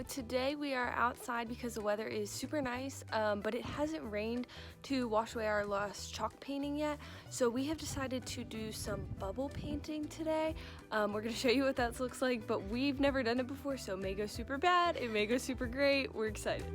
today we are outside because the weather is super nice, but it hasn't rained to wash away our lost chalk painting yet. So we have decided to do some bubble painting today. We're gonna show you what that looks like, but we've never done it before, so it may go super bad, it may go super great. We're excited.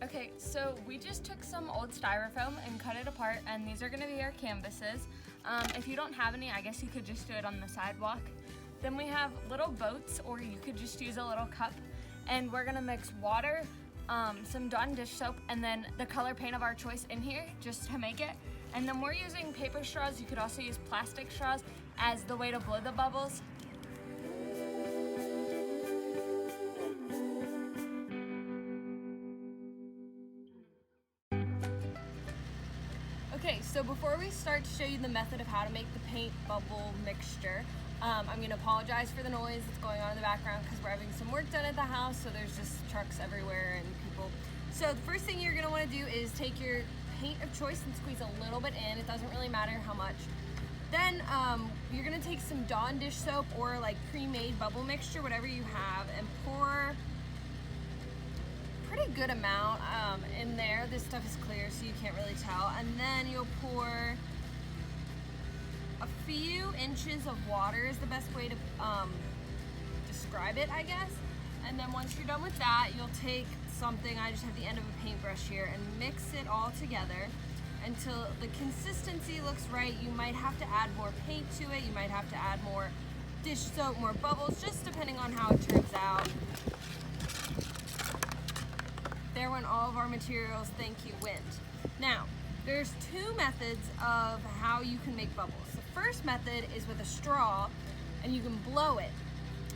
Okay, so we just took some old styrofoam and cut it apart, and these are gonna be our canvases. If you don't have any, I guess you could just do it on the sidewalk. Then we have little boats, or you could just use a little cup, and we're gonna mix water, some Dawn dish soap, and then the color paint of our choice in here just to make it. And then we're using paper straws. You could also use plastic straws as the way to blow the bubbles. Okay, so before we start to show you the method of how to make the paint bubble mixture, I'm going to apologize for the noise that's going on in the background because we're having some work done at the house, so there's just trucks everywhere and people. So the first thing you're going to want to do is take your paint of choice and squeeze a little bit in. It doesn't really matter how much. Then you're going to take some Dawn dish soap or like pre-made bubble mixture, whatever you have, and pour pretty good amount in there. This stuff is clear, so you can't really tell. And then you'll pour a few inches of water is the best way to describe it, I guess. And then once you're done with that, you'll take something, I just have the end of a paintbrush here, and mix it all together until the consistency looks right. You might have to add more paint to it, you might have to add more dish soap, more bubbles, just depending on how it turns out. There went all of our materials, thank you, wind. Now, there's two methods of how you can make bubbles. The first method is with a straw, and you can blow it.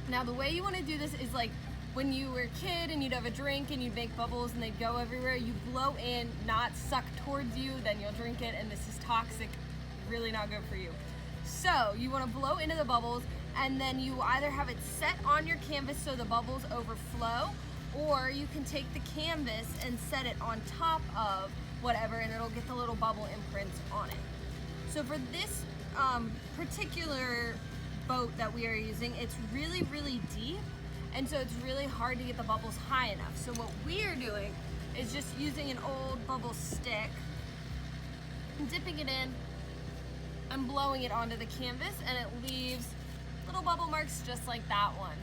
Now, the way you want to do this is like when you were a kid and you'd have a drink and you'd make bubbles and they'd go everywhere. You blow in, not suck towards you, then you'll drink it, and this is toxic, really not good for you. So you want to blow into the bubbles, and then you either have it set on your canvas so the bubbles overflow, or you can take the canvas and set it on top of whatever, and it'll get the little bubble imprints on it. So for this particular boat that we are using, it's really, really deep, and so it's really hard to get the bubbles high enough. So what we are doing is just using an old bubble stick, dipping it in, and blowing it onto the canvas, and it leaves little bubble marks just like that one.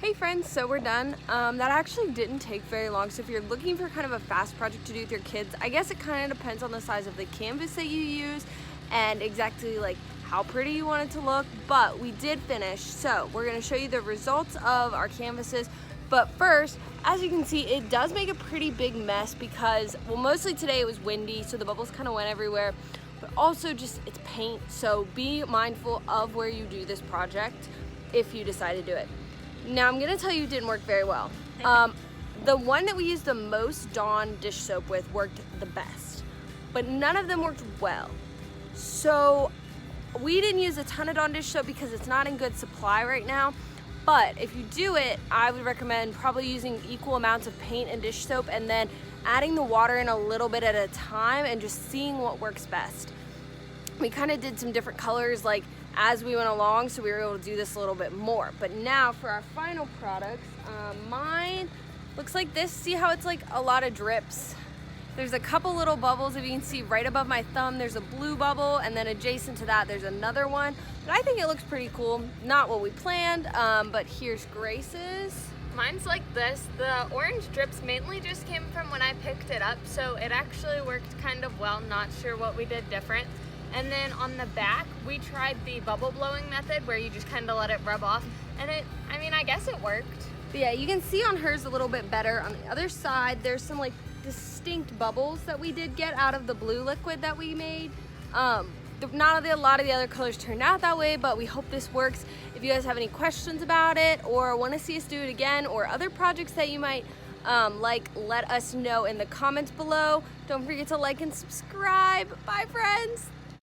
Hey friends, so we're done. That actually didn't take very long, so if you're looking for kind of a fast project to do with your kids, I guess it kind of depends on the size of the canvas that you use and exactly like how pretty you want it to look, but we did finish. So we're gonna show you the results of our canvases, but first, as you can see, it does make a pretty big mess because, well, mostly today it was windy, so the bubbles kind of went everywhere, but also just it's paint, so be mindful of where you do this project if you decide to do it. Now I'm gonna tell you it didn't work very well. The one that we used the most Dawn dish soap with worked the best, but none of them worked well. So we didn't use a ton of Dawn dish soap because it's not in good supply right now, but if you do it, I would recommend probably using equal amounts of paint and dish soap and then adding the water in a little bit at a time and just seeing what works best. We kind of did some different colors like as we went along, so we were able to do this a little bit more. But now for our final products, mine looks like this. See how it's like a lot of drips? There's a couple little bubbles, if you can see right above my thumb, there's a blue bubble, and then adjacent to that, there's another one. But I think it looks pretty cool. Not what we planned, but here's Grace's. Mine's like this. The orange drips mainly just came from when I picked it up, so it actually worked kind of well. Not sure what we did different. And then on the back, we tried the bubble blowing method where you just kind of let it rub off. And I guess it worked. But yeah, you can see on hers a little bit better. On the other side, there's some like distinct bubbles that we did get out of the blue liquid that we made. Not a lot of the other colors turned out that way, but we hope this works. If you guys have any questions about it or want to see us do it again or other projects that you might let us know in the comments below. Don't forget to like and subscribe. Bye, friends.